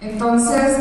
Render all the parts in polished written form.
Entonces,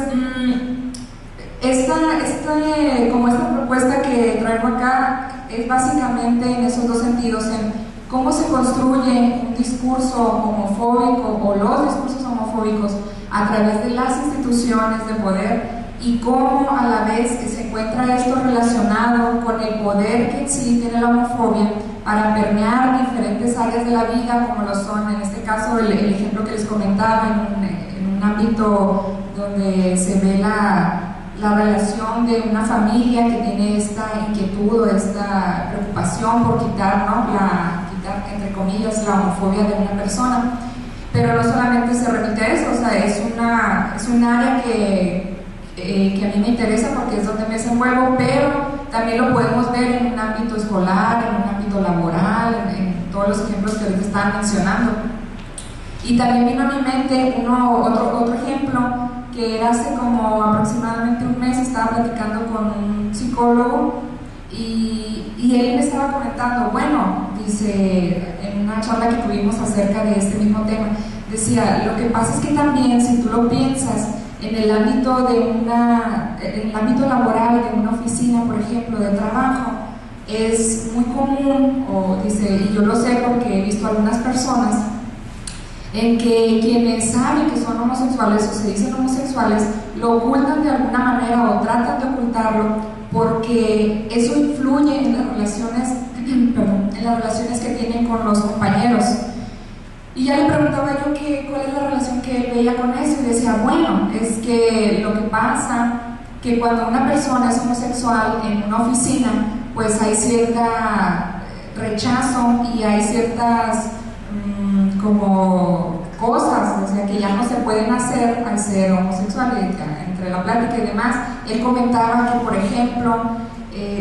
como esta propuesta que traigo acá es básicamente en esos dos sentidos, en cómo se construye un discurso homofóbico o los discursos homofóbicos a través de las instituciones de poder, y cómo a la vez se encuentra esto relacionado con el poder que sí tiene la homofobia para permear diferentes áreas de la vida, como lo son, en este caso, el ejemplo que les comentaba, en un ámbito donde se ve la relación de una familia que tiene esta inquietud o esta preocupación por quitar, ¿no? quitar, entre comillas, la homofobia de una persona. Pero no solamente se remite a eso, o sea, es un área que a mí me interesa porque es donde me desenvuelvo, pero también lo podemos ver en un ámbito escolar, en un ámbito laboral, en todos los ejemplos que ahorita estaban mencionando. Y también vino a mi mente otro ejemplo, que era hace como aproximadamente un mes. Estaba platicando con un psicólogo y él me estaba comentando, bueno, dice, en una charla que tuvimos acerca de este mismo tema, decía, lo que pasa es que también, si tú lo piensas, en el ámbito laboral de una oficina, por ejemplo, de trabajo, es muy común, dice, y yo lo sé porque he visto a algunas personas, en que quienes saben que son homosexuales o se dicen homosexuales lo ocultan de alguna manera o tratan de ocultarlo porque eso influye en las relaciones, en las relaciones que tienen con los compañeros. Y ya le preguntaba yo cuál es la relación que él veía con eso, y decía, bueno, es que lo que pasa que cuando una persona es homosexual en una oficina, pues hay cierta rechazo y hay ciertas como cosas, o sea, que ya no se pueden hacer al ser homosexual, entre la plática y demás. Él comentaba que, por ejemplo,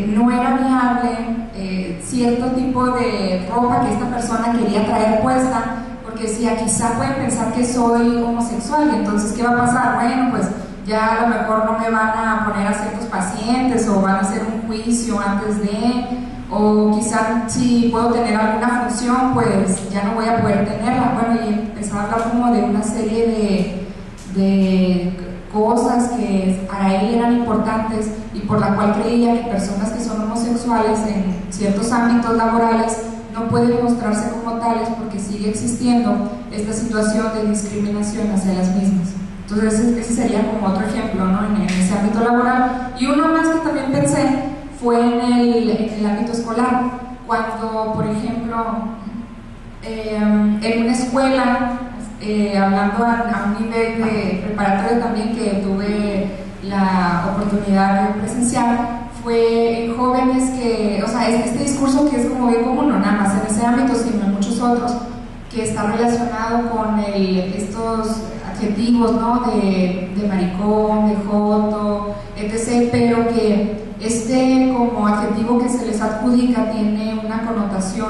no era viable cierto tipo de ropa que esta persona quería traer puesta, porque decía, quizá pueden pensar que soy homosexual, y entonces, ¿qué va a pasar? Bueno, pues ya a lo mejor no me van a poner a ciertos pacientes, o van a hacer un juicio antes de, o quizá si puedo tener alguna función, pues ya no voy a poder tenerla. Bueno, y empezaba a hablar como de una serie de cosas que para él eran importantes, y por la cual creía que personas que son homosexuales en ciertos ámbitos laborales no pueden mostrarse como tales porque sigue existiendo esta situación de discriminación hacia las mismas. Entonces ese sería como otro ejemplo, ¿no? en ese ámbito laboral. Y uno más que también pensé fue en el ámbito escolar, cuando, por ejemplo, en una escuela, hablando a un nivel de preparatorio también, que tuve la oportunidad de presenciar, fue en jóvenes que, o sea, este discurso que es como bien común, no nada más en ese ámbito, sino en muchos otros, que está relacionado con estos adjetivos, ¿no? de maricón, de joto, etc., pero que este como adjetivo que se les adjudica tiene una connotación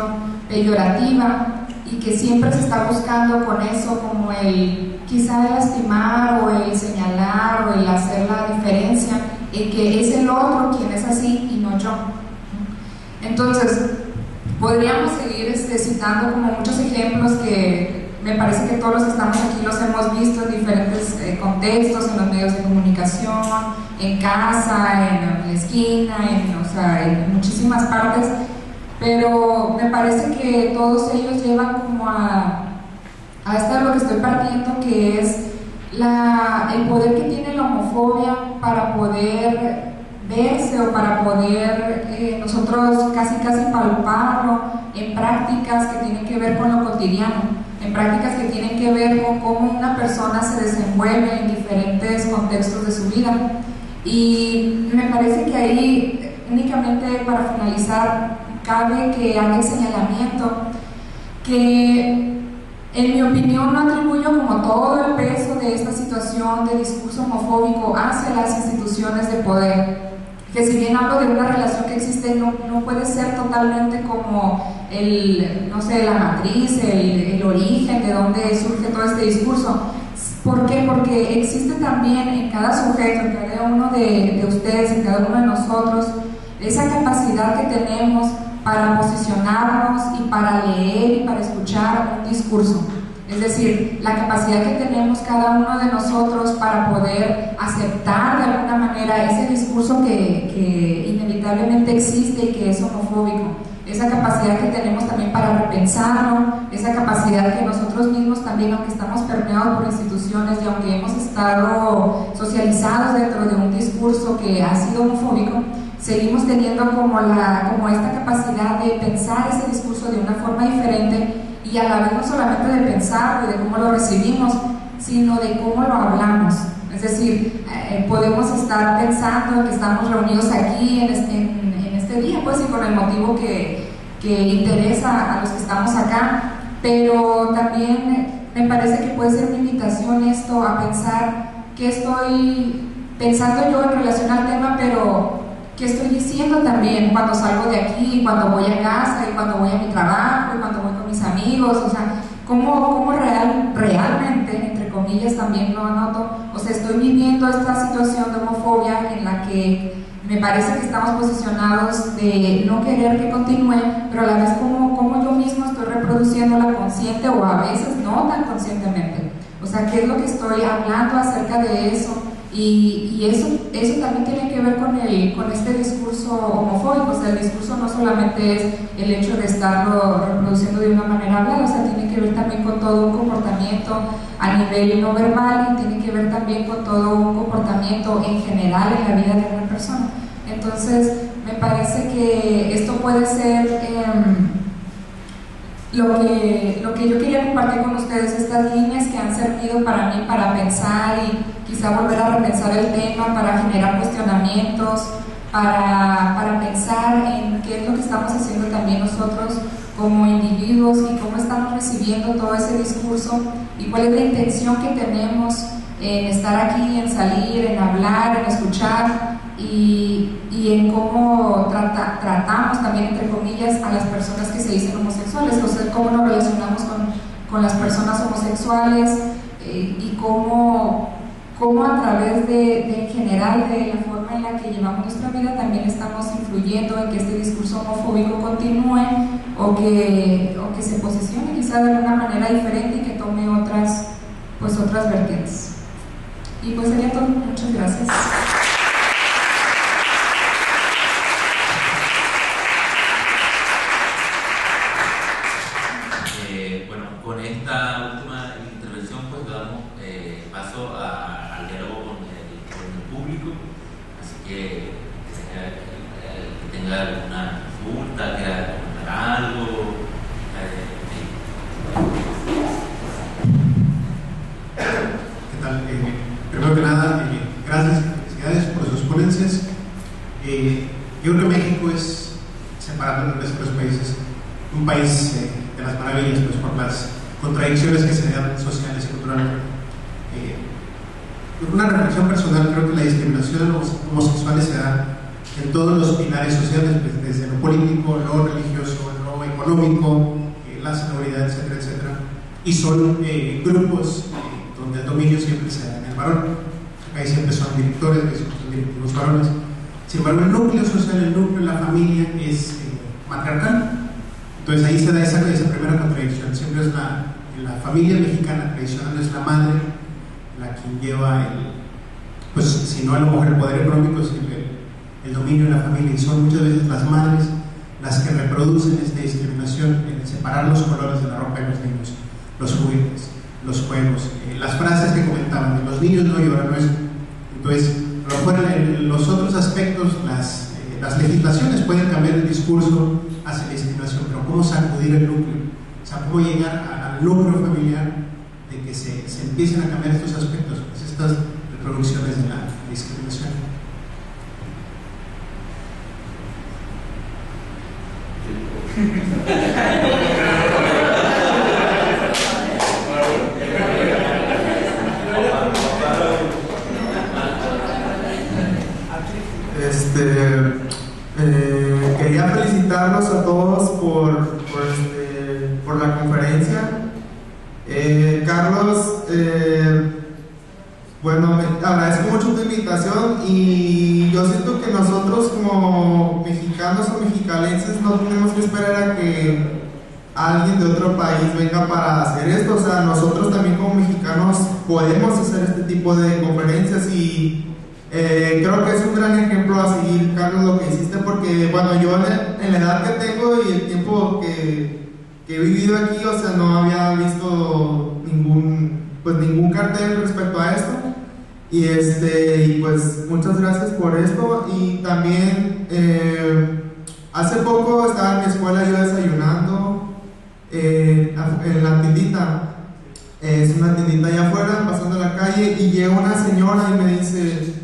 peyorativa, y que siempre se está buscando con eso como el quizá de lastimar, o el señalar, o el hacer la diferencia en que es el otro quien es así y no yo. Entonces podríamos seguir citando como muchos ejemplos que me parece que todos los que estamos aquí los hemos visto en diferentes contextos, en los medios de comunicación, en casa, en la esquina, en muchísimas partes, pero me parece que todos ellos llevan como a esto de lo que estoy partiendo, que es el poder que tiene la homofobia para poder verse, o para poder nosotros casi palparlo en prácticas que tienen que ver con lo cotidiano, en prácticas que tienen que ver con cómo una persona se desenvuelve en diferentes contextos de su vida. Y me parece que ahí, únicamente para finalizar, cabe que haga el señalamiento que, en mi opinión, no atribuyo como todo el peso de esta situación de discurso homofóbico hacia las instituciones de poder, que si bien hablo de una relación que existe, no puede ser totalmente como la matriz, el origen de donde surge todo este discurso. ¿Por qué? Porque existe también en cada sujeto, en cada uno de ustedes, en cada uno de nosotros, esa capacidad que tenemos para posicionarnos y para leer y para escuchar un discurso. Es decir, la capacidad que tenemos cada uno de nosotros para poder aceptar de alguna manera ese discurso que inevitablemente existe y que es homofóbico. Esa capacidad que tenemos también para repensarlo, esa capacidad que nosotros mismos también, aunque estamos permeados por instituciones y aunque hemos estado socializados dentro de un discurso que ha sido homofóbico, seguimos teniendo como esta capacidad de pensar ese discurso de una forma diferente y a la vez no solamente de pensarlo y de cómo lo recibimos, sino de cómo lo hablamos. Es decir, podemos estar pensando que estamos reunidos aquí en este día, pues, y con el motivo que interesa a los que estamos acá, pero también me parece que puede ser una invitación esto a pensar qué estoy pensando yo en relación al tema, pero qué estoy diciendo también cuando salgo de aquí, cuando voy a casa, y cuando voy a mi trabajo, y cuando voy con mis amigos. O sea, cómo realmente, entre comillas, también lo anoto, o sea, estoy viviendo esta situación de homofobia en la que me parece que estamos posicionados de no querer que continúe, pero a la vez como yo mismo estoy reproduciéndola consciente o a veces no tan conscientemente. O sea, ¿qué es lo que estoy hablando acerca de eso? Y eso también tiene que ver con este discurso homofóbico. O sea, el discurso no solamente es el hecho de estarlo reproduciendo de una manera hablada, o sea, tiene que ver también con todo un comportamiento a nivel no verbal y tiene que ver también con todo un comportamiento en general en la vida de una persona. Entonces, me parece que esto puede ser lo que yo quería compartir con ustedes, estas líneas que han servido para mí para pensar y quizá volver a repensar el tema, para generar cuestionamientos, para pensar en qué es lo que estamos haciendo también nosotros como individuos y cómo estamos recibiendo todo ese discurso y cuál es la intención que tenemos en estar aquí, en salir, en hablar, en escuchar y en cómo tratamos también, entre comillas, a las personas que se dicen homosexuales, o sea, cómo nos relacionamos con las personas homosexuales y cómo a través en general de la forma en la que llevamos nuestra vida también estamos influyendo en que este discurso homofóbico continúe o que se posicione quizá de una manera diferente y que tome otras vertientes. Y pues sería todo. Muchas gracias. Bueno, con esta última intervención pues damos paso al diálogo con el público, así que tenga alguna consulta, quiera comentar algo. ¿Qué tal? Primero que nada, gracias y felicidades por sus ponencias. Yo creo que México es, separando el resto de los países, un país de las maravillas, pues por las contradicciones que se dan sociales y culturalmente. Una reflexión personal, creo que la discriminación de los homosexuales se da en todos los pilares sociales, pues, desde lo político, lo religioso, lo económico, la seguridad, etcétera, etcétera. Y son grupos donde el dominio siempre se da en el varón. Ahí siempre son directores, son directivos varones. Sin embargo, el núcleo social, el núcleo de la familia es matriarcal. Entonces ahí se da esa primera contradicción. Siempre es la familia mexicana tradicional, es la madre la quien lleva pues si no a lo mejor el poder económico, sino el dominio de la familia, y son muchas veces las madres las que reproducen esta discriminación en separar los colores de la ropa de los niños, los juguetes, los juegos, las frases que comentaban, los niños no lloran, no es. Entonces, a lo mejor en los otros aspectos las legislaciones pueden cambiar el discurso hacia la discriminación, pero cómo sacudir el núcleo, o sea, cómo llegar al núcleo familiar de que se empiecen a cambiar estos aspectos, pues estas reproducciones de la discriminación. Quería felicitarlos a todos por la conferencia. Carlos, bueno, agradezco mucho tu invitación y yo siento que nosotros como mexicanos o mexicalenses no tenemos que esperar alguien de otro país venga para hacer esto. O sea, nosotros también como mexicanos podemos hacer este tipo de conferencias y creo que es un gran ejemplo a seguir, Carlos, lo que hiciste, porque bueno, yo en la edad que tengo y el tiempo que he vivido aquí, o sea, no había visto ningún cartel respecto a esto. Y pues muchas gracias por esto. Y también hace poco estaba en mi escuela yo desayunando en la tiendita. Es una tiendita allá afuera, pasando la calle, y llega una señora y me dice,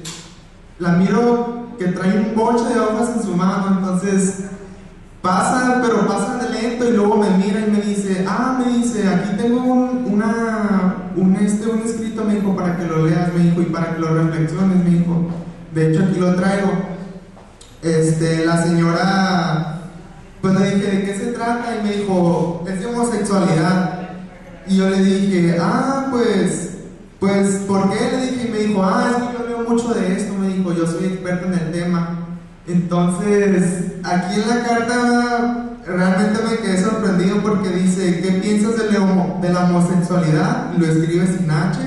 la miro que trae un bonche de hojas en su mano, entonces pasa, pero pasa de lento y luego me mira y me dice, aquí tengo un escrito, me dijo, para que lo leas, me dijo, y para que lo reflexiones, me dijo. De hecho, aquí lo traigo. La señora, pues le dije, ¿de qué se trata? Y me dijo, es de homosexualidad. Y yo le dije, pues, ¿por qué? Le dije, y me dijo, es que yo leo mucho de esto, me dijo, yo soy experto en el tema. Entonces, aquí en la carta realmente me quedé sorprendido porque dice, ¿qué piensas de la homosexualidad? Y lo escribe sin H.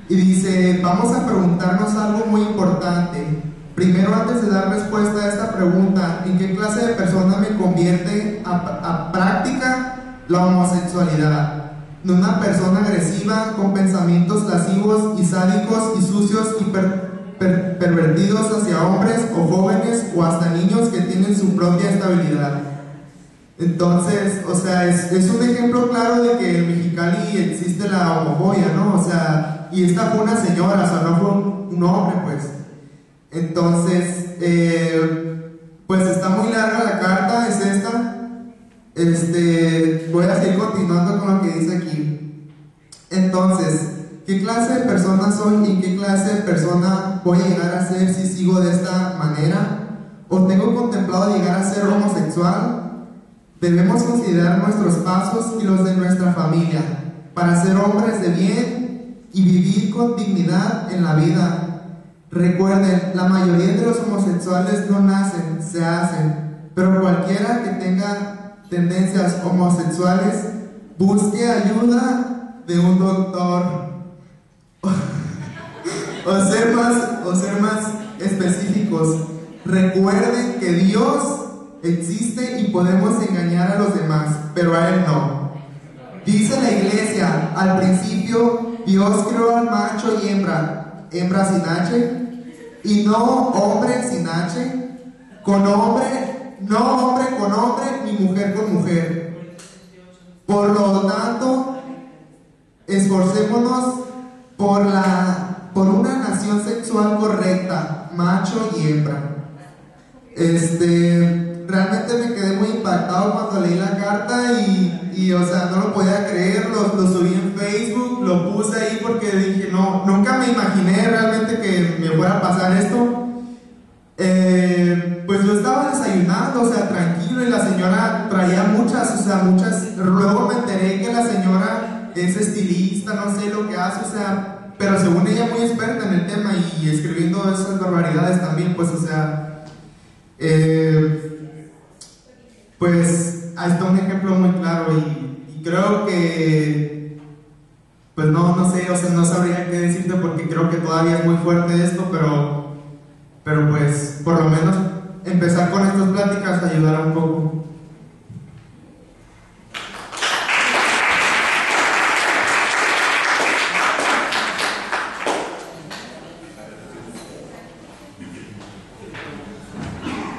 Y dice, vamos a preguntarnos algo muy importante. Primero, antes de dar respuesta a esta pregunta, ¿en qué clase de persona me convierte a práctica la homosexualidad? ¿De una persona agresiva, con pensamientos lascivos y sádicos y sucios y pervertidos hacia hombres o jóvenes o hasta niños que tienen su propia estabilidad? Entonces, o sea, es un ejemplo claro de que en Mexicali existe la homofobia, ¿no? O sea, y esta fue una señora, o sea, no fue un hombre, pues. Entonces, pues está muy larga la carta, es esta. Voy a seguir continuando con lo que dice aquí. Entonces, ¿qué clase de persona soy y qué clase de persona voy a llegar a ser si sigo de esta manera? ¿O tengo contemplado llegar a ser homosexual? Debemos considerar nuestros pasos y los de nuestra familia para ser hombres de bien y vivir con dignidad en la vida. Recuerden, la mayoría de los homosexuales no nacen, se hacen, pero cualquiera que tenga tendencias homosexuales, busque ayuda de un doctor. o ser más específicos, recuerden que Dios existe y podemos engañar a los demás, pero a Él no. Dice la iglesia, al principio Dios creó al macho y hembra sin H, y no hombre sin H, no hombre con hombre, ni mujer con mujer. Por lo tanto, esforcémonos por una nación sexual correcta, macho y hembra. Realmente me quedé muy impactado cuando leí la carta y o sea, no lo podía creer, lo subí en Facebook, lo puse ahí porque dije, no, nunca me imaginé realmente que me fuera a pasar esto. Pues yo estaba desayunando, o sea, tranquilo, y la señora traía muchas, luego me enteré que la señora es estilista, no sé lo que hace, o sea, pero según ella muy experta en el tema y escribiendo esas barbaridades también, pues, o sea, pues ahí está un ejemplo muy claro y creo que, pues no sé, o sea, no sabría qué decirte porque creo que todavía es muy fuerte esto, pero pues por lo menos empezar con estas pláticas ayudará un poco.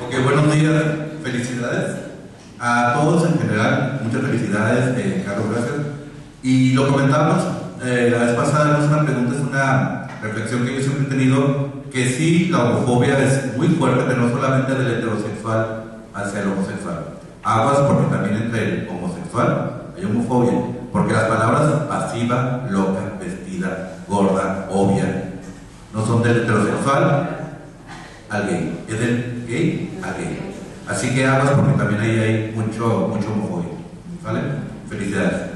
Ok, buenos días, felicidades a todos en general, muchas felicidades, Carlos, gracias. Y lo comentamos la vez pasada, no es una pregunta, es una reflexión que yo siempre he tenido, que sí, la homofobia es muy fuerte, pero no solamente del heterosexual hacia el homosexual. Aguas, porque también entre el homosexual hay homofobia, porque las palabras pasiva, loca, vestida, gorda, obvia, no son del heterosexual al gay, es del gay al gay. Así que aguas, porque también ahí hay mucho homofobia. ¿Vale? Felicidades.